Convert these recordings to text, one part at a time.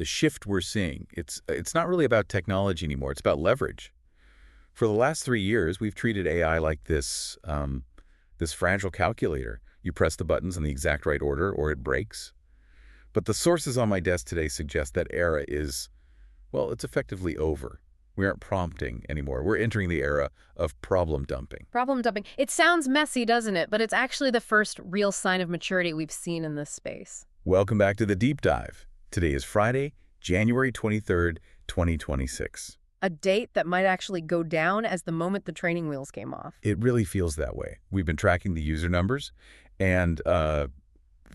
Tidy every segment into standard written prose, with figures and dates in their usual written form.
the shift we're seeing. It's not really about technology anymore. It's about leverage. For the last 3 years, we've treated AI like this fragile calculator. You press the buttons in the exact right order or it breaks. But the sources on my desk today suggest that era is, well, it's effectively over. We aren't prompting anymore. We're entering the era of problem dumping. Problem dumping. It sounds messy, doesn't it? But it's actually the first real sign of maturity we've seen in this space. Welcome back to the Deep Dive. Today is Friday, January 23rd, 2026. A date that might actually go down as the moment the training wheels came off. It really feels that way. We've been tracking the user numbers, and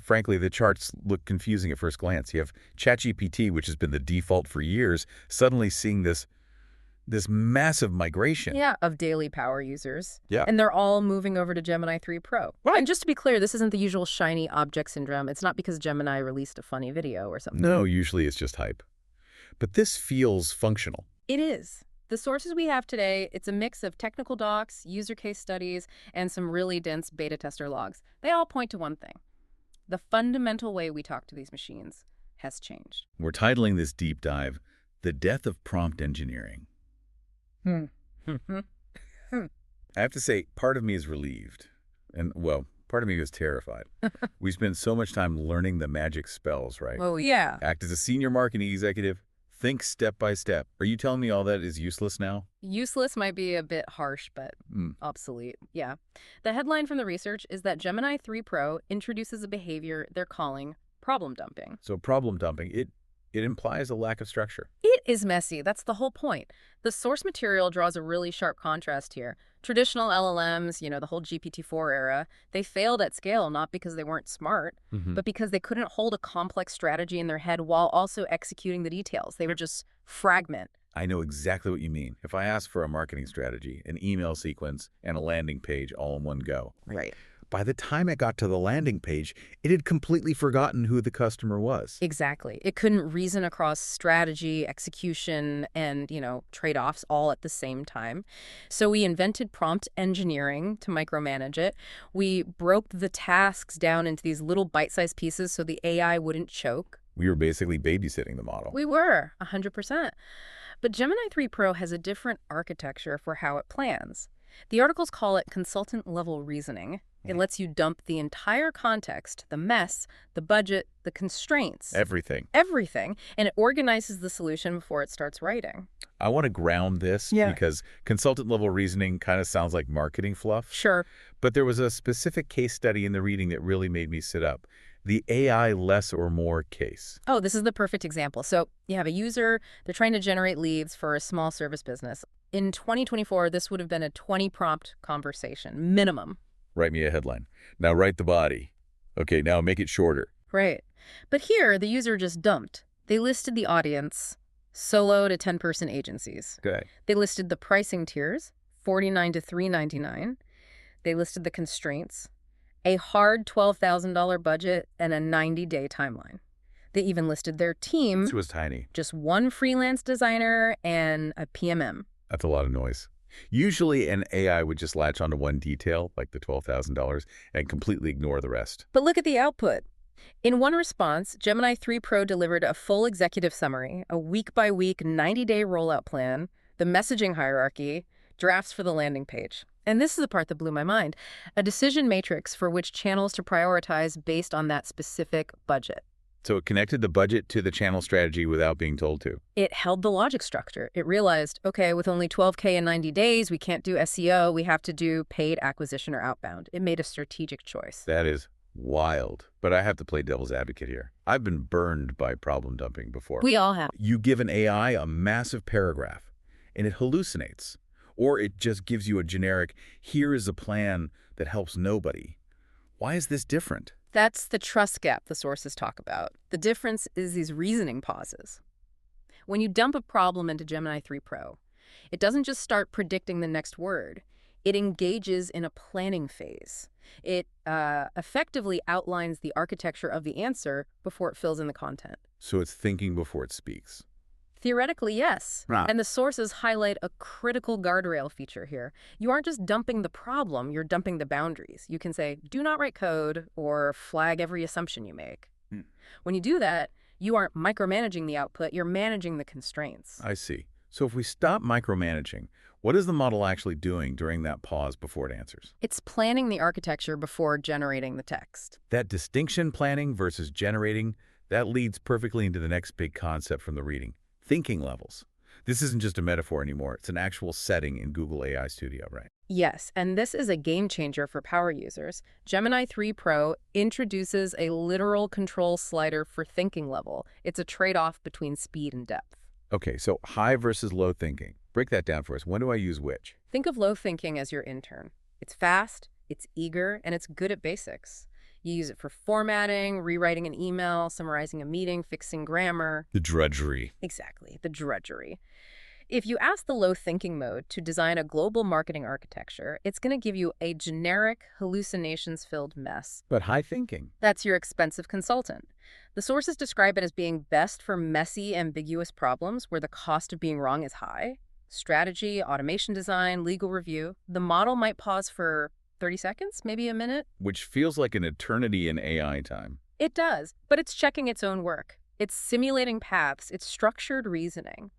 frankly, the charts look confusing at first glance. You have ChatGPT, which has been the default for years, suddenly seeing this massive migration. Yeah, of daily power users. Yeah. And they're all moving over to Gemini 3 Pro. Right. And just to be clear, this isn't the usual shiny object syndrome. It's not because Gemini released a funny video or something. No, usually it's just hype. But this feels functional. It is. The sources we have today, it's a mix of technical docs, user case studies, and some really dense beta tester logs. They all point to one thing. The fundamental way we talk to these machines has changed. We're titling this deep dive, The Death of Prompt Engineering. I have to say, part of me is relieved. And, well, part of me was terrified. We spend so much time learning the magic spells, right? Oh, yeah. Act as a senior marketing executive. Think step by step. Are you telling me all that is useless now? Useless might be a bit harsh, but obsolete. Yeah. The headline from the research is that Gemini 3 Pro introduces a behavior they're calling problem dumping. So problem dumping, it implies a lack of structure. It is messy. That's the whole point. The source material draws a really sharp contrast here. Traditional LLMs, the whole GPT-4 era, they failed at scale not because they weren't smart, but because they couldn't hold a complex strategy in their head while also executing the details. They were just fragment. I know exactly what you mean. If I ask for a marketing strategy, an email sequence, and a landing page all in one go. Right. By the time it got to the landing page, it had completely forgotten who the customer was. Exactly. It couldn't reason across strategy, execution, and, trade-offs all at the same time. So we invented prompt engineering to micromanage it. We broke the tasks down into these little bite-sized pieces so the AI wouldn't choke. We were basically babysitting the model. We were, 100%. But Gemini 3 Pro has a different architecture for how it plans. The articles call it consultant-level reasoning. It lets you dump the entire context, the mess, the budget, the constraints. Everything. Everything. And it organizes the solution before it starts writing. I want to ground this because consultant-level reasoning kind of sounds like marketing fluff. Sure. But there was a specific case study in the reading that really made me sit up. The AI less or more case. Oh, this is the perfect example. So you have a user, they're trying to generate leads for a small service business. In 2024, this would have been a 20-prompt conversation, minimum. Write me a headline. Now write the body. Okay, now make it shorter. Right. But here, the user just dumped. They listed the audience, solo to 10-person agencies. Okay. They listed the pricing tiers, $49 to $399. They listed the constraints, a hard $12,000 budget, and a 90-day timeline. They even listed their team. This was tiny. Just one freelance designer and a PMM. That's a lot of noise. Usually an AI would just latch onto one detail, like the $12,000, and completely ignore the rest. But look at the output. In one response, Gemini 3 Pro delivered a full executive summary, a week-by-week, 90-day rollout plan, the messaging hierarchy, drafts for the landing page. And this is the part that blew my mind. A decision matrix for which channels to prioritize based on that specific budget. So it connected the budget to the channel strategy without being told to. It held the logic structure. It realized, okay, with only $12K in 90 days, we can't do SEO. We have to do paid acquisition or outbound. It made a strategic choice. That is wild. But I have to play devil's advocate here. I've been burned by problem dumping before. We all have. You give an AI a massive paragraph, and it hallucinates. Or it just gives you a generic, here is a plan that helps nobody. Why is this different? That's the trust gap the sources talk about. The difference is these reasoning pauses. When you dump a problem into Gemini 3 Pro, it doesn't just start predicting the next word. It engages in a planning phase. It effectively outlines the architecture of the answer before it fills in the content. So it's thinking before it speaks. Theoretically, yes. Right. And the sources highlight a critical guardrail feature here. You aren't just dumping the problem, you're dumping the boundaries. You can say, do not write code, or flag every assumption you make. When you do that, You aren't micromanaging the output, you're managing the constraints. I see. So if we stop micromanaging, what is the model actually doing during that pause before it answers? It's planning the architecture before generating the text. That distinction, planning versus generating, that leads perfectly into the next big concept from the reading, thinking levels. This isn't just a metaphor anymore. It's an actual setting in Google AI Studio, right? Yes, and this is a game changer for power users. Gemini 3 Pro introduces a literal control slider for thinking level. It's a trade-off between speed and depth. Okay, so high versus low thinking. Break that down for us. When do I use which? Think of low thinking as your intern. It's fast, it's eager, and it's good at basics. You use it for formatting, rewriting an email, summarizing a meeting, fixing grammar. The drudgery. Exactly, the drudgery. If you ask the low thinking mode to design a global marketing architecture, it's going to give you a generic, hallucinations-filled mess. But high thinking. That's your expensive consultant. The sources describe it as being best for messy, ambiguous problems where the cost of being wrong is high. Strategy, automation design, legal review. The model might pause for 30 seconds, maybe a minute. Which feels like an eternity in AI time. It does, but it's checking its own work. It's simulating paths. It's structured reasoning.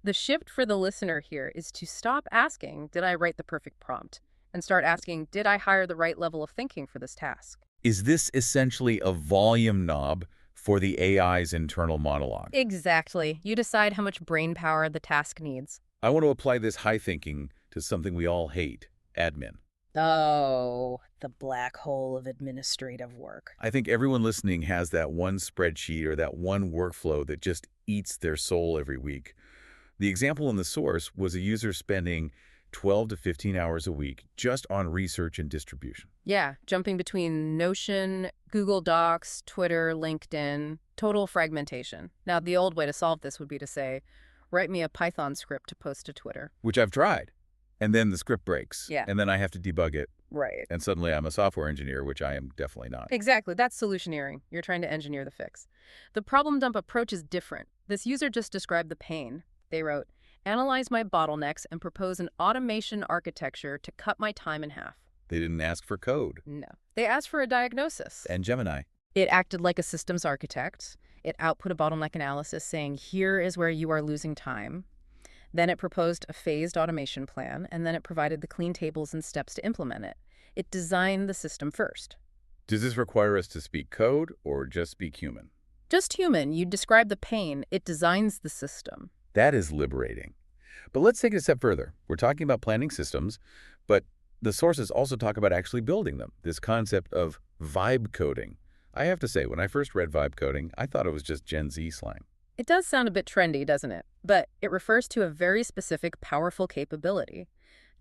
The shift for the listener here is to stop asking, did I write the perfect prompt? And start asking, did I hire the right level of thinking for this task? Is this essentially a volume knob for the AI's internal monologue? Exactly. You decide how much brain power the task needs. I want to apply this high thinking to something we all hate, admin. Oh, the black hole of administrative work. I think everyone listening has that one spreadsheet or that one workflow that just eats their soul every week. The example in the source was a user spending 12 to 15 hours a week just on research and distribution. Yeah, jumping between Notion, Google Docs, Twitter, LinkedIn, total fragmentation. Now, the old way to solve this would be to say, write me a Python script to post to Twitter. Which I've tried. And then the script breaks. Yeah. And then I have to debug it. Right. And suddenly I'm a software engineer, which I am definitely not. Exactly. That's solutioneering. You're trying to engineer the fix. The problem dump approach is different. This user just described the pain. They wrote, analyze my bottlenecks and propose an automation architecture to cut my time in half. They didn't ask for code. No. They asked for a diagnosis. And Gemini. It acted like a systems architect. It output a bottleneck analysis saying, here is where you are losing time. Then it proposed a phased automation plan, and then it provided the clean tables and steps to implement it. It designed the system first. Does this require us to speak code or just speak human? Just human. You describe the pain. It designs the system. That is liberating. But let's take it a step further. We're talking about planning systems, but the sources also talk about actually building them, this concept of vibe coding. I have to say, when I first read vibe coding, I thought it was just Gen Z slang. It does sound a bit trendy, doesn't it? But it refers to a very specific, powerful capability.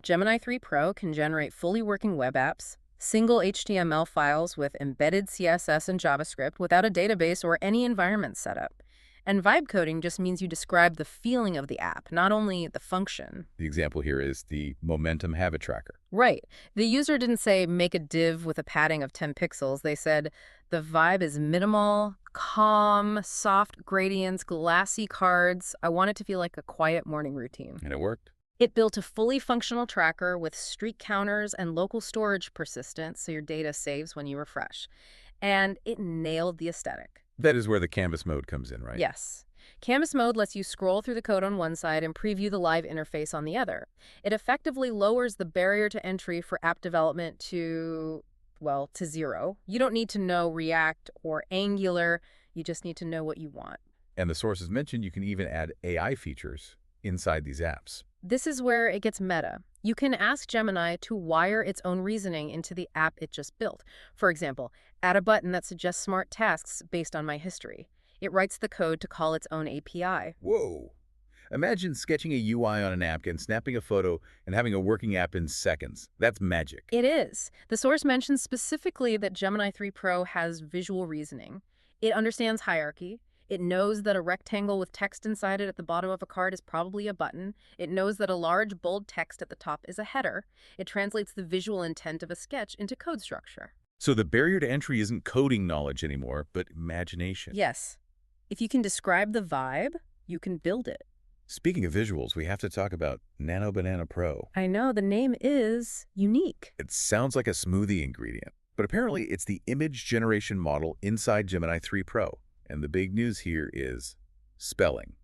Gemini 3 Pro can generate fully working web apps, single HTML files with embedded CSS and JavaScript without a database or any environment setup. And vibe coding just means you describe the feeling of the app, not only the function. The example here is the momentum habit tracker. Right. The user didn't say, make a div with a padding of 10 pixels. They said, the vibe is minimal, calm, soft gradients, glassy cards. I want it to feel like a quiet morning routine. And it worked. It built a fully functional tracker with streak counters and local storage persistence so your data saves when you refresh. And it nailed the aesthetic. That is where the canvas mode comes in, right? Yes. Canvas mode lets you scroll through the code on one side and preview the live interface on the other. It effectively lowers the barrier to entry for app development to zero. You don't need to know React or Angular. You just need to know what you want. And the sources mentioned you can even add AI features inside these apps. This is where it gets meta. You can ask Gemini to wire its own reasoning into the app it just built. For example, add a button that suggests smart tasks based on my history. It writes the code to call its own API. Whoa. Imagine sketching a UI on a napkin, snapping a photo, and having a working app in seconds. That's magic. It is. The source mentions specifically that Gemini 3 Pro has visual reasoning. It understands hierarchy. It knows that a rectangle with text inside it at the bottom of a card is probably a button. It knows that a large, bold text at the top is a header. It translates the visual intent of a sketch into code structure. So the barrier to entry isn't coding knowledge anymore, but imagination. Yes. If you can describe the vibe, you can build it. Speaking of visuals, we have to talk about Nano Banana Pro. I know, the name is unique. It sounds like a smoothie ingredient, but apparently it's the image generation model inside Gemini 3 Pro. And the big news here is spelling.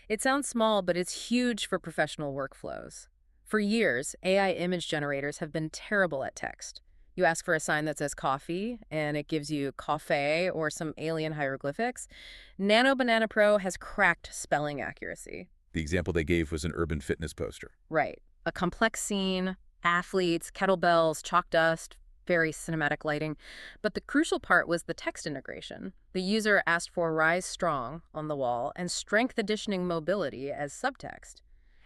It sounds small, but it's huge for professional workflows. For years, AI image generators have been terrible at text. You ask for a sign that says coffee, and it gives you cafe or some alien hieroglyphics. Nano Banana Pro has cracked spelling accuracy. The example they gave was an urban fitness poster. Right. A complex scene, athletes, kettlebells, chalk dust, very cinematic lighting. But the crucial part was the text integration. The user asked for rise strong on the wall and strength additioning mobility as subtext.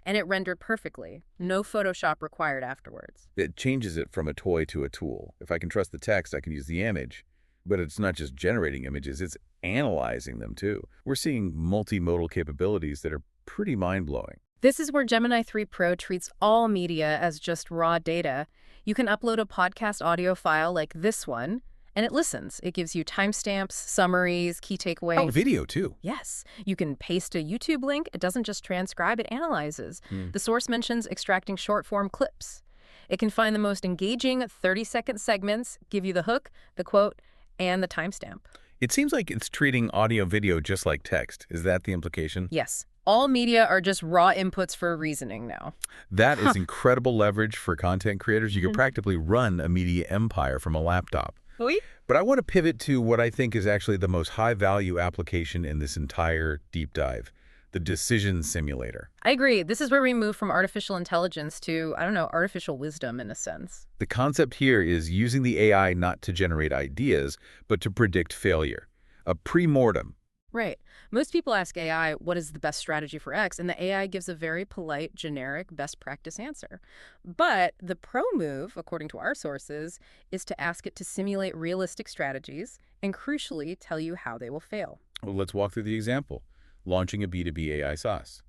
And it rendered perfectly. No Photoshop required afterwards. It changes it from a toy to a tool. If I can trust the text, I can use the image. But it's not just generating images, it's analyzing them too. We're seeing multimodal capabilities that are pretty mind-blowing. This is where Gemini 3 Pro treats all media as just raw data. You can upload a podcast audio file like this one, and it listens. It gives you timestamps, summaries, key takeaways. Oh, video too. Yes. You can paste a YouTube link. It doesn't just transcribe, it analyzes. The source mentions extracting short-form clips. It can find the most engaging 30-second segments, give you the hook, the quote, and the timestamp. It seems like it's treating audio-video just like text. Is that the implication? Yes. All media are just raw inputs for reasoning now. That is incredible leverage for content creators. You could practically run a media empire from a laptop. Oui? But I want to pivot to what I think is actually the most high-value application in this entire deep dive, the decision simulator. I agree. This is where we move from artificial intelligence to, I don't know, artificial wisdom in a sense. The concept here is using the AI not to generate ideas, but to predict failure. A pre-mortem. Right. Most people ask AI, what is the best strategy for X? And the AI gives a very polite, generic, best practice answer. But the pro move, according to our sources, is to ask it to simulate realistic strategies and, crucially, tell you how they will fail. Well, let's walk through the example. Launching a B2B AI SaaS.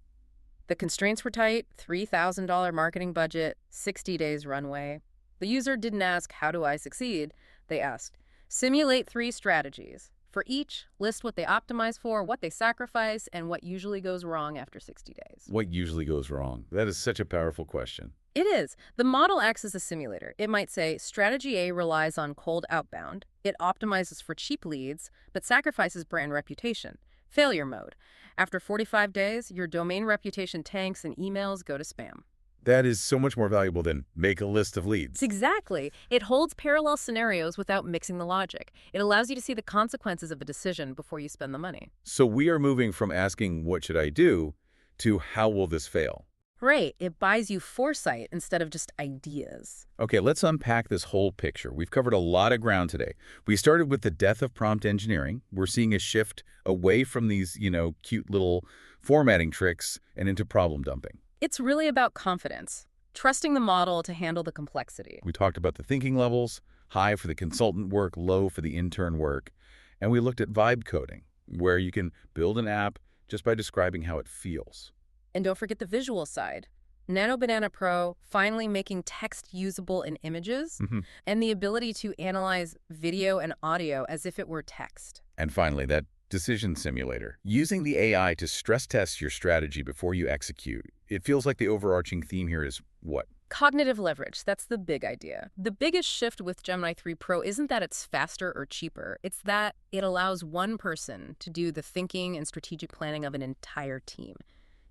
The constraints were tight, $3,000 marketing budget, 60 days runway. The user didn't ask, how do I succeed? They asked, simulate 3 strategies. For each, list what they optimize for, what they sacrifice, and what usually goes wrong after 60 days. What usually goes wrong? That is such a powerful question. It is. The model acts as a simulator. It might say, strategy A relies on cold outbound. It optimizes for cheap leads, but sacrifices brand reputation. Failure mode. After 45 days, your domain reputation tanks and emails go to spam. That is so much more valuable than make a list of leads. Exactly. It holds parallel scenarios without mixing the logic. It allows you to see the consequences of a decision before you spend the money. So we are moving from asking, what should I do, to how will this fail? Right. It buys you foresight instead of just ideas. Okay, let's unpack this whole picture. We've covered a lot of ground today. We started with the death of prompt engineering. We're seeing a shift away from these, cute little formatting tricks and into problem dumping. It's really about confidence, trusting the model to handle the complexity. We talked about the thinking levels, high for the consultant work, low for the intern work. And we looked at vibe coding, where you can build an app just by describing how it feels. And don't forget the visual side. Nano Banana Pro finally making text usable in images and the ability to analyze video and audio as if it were text. And finally, that decision simulator, using the AI to stress test your strategy before you execute. It feels like the overarching theme here is what? Cognitive leverage, that's the big idea. The biggest shift with Gemini 3 Pro isn't that it's faster or cheaper. It's that it allows one person to do the thinking and strategic planning of an entire team.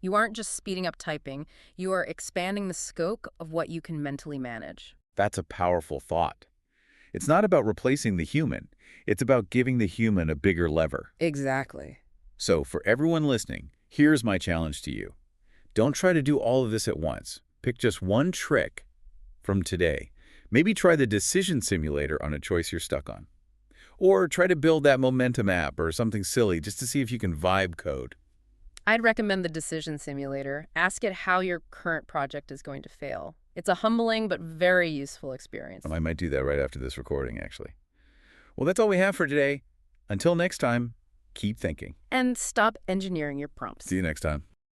You aren't just speeding up typing, you are expanding the scope of what you can mentally manage. That's a powerful thought. It's not about replacing the human. It's about giving the human a bigger lever. Exactly. So for everyone listening, here's my challenge to you. Don't try to do all of this at once. Pick just one trick from today. Maybe try the decision simulator on a choice you're stuck on. Or try to build that momentum app or something silly just to see if you can vibe code. I'd recommend the decision simulator. Ask it how your current project is going to fail. It's a humbling but very useful experience. I might do that right after this recording, actually. Well, that's all we have for today. Until next time, keep thinking. And stop engineering your prompts. See you next time.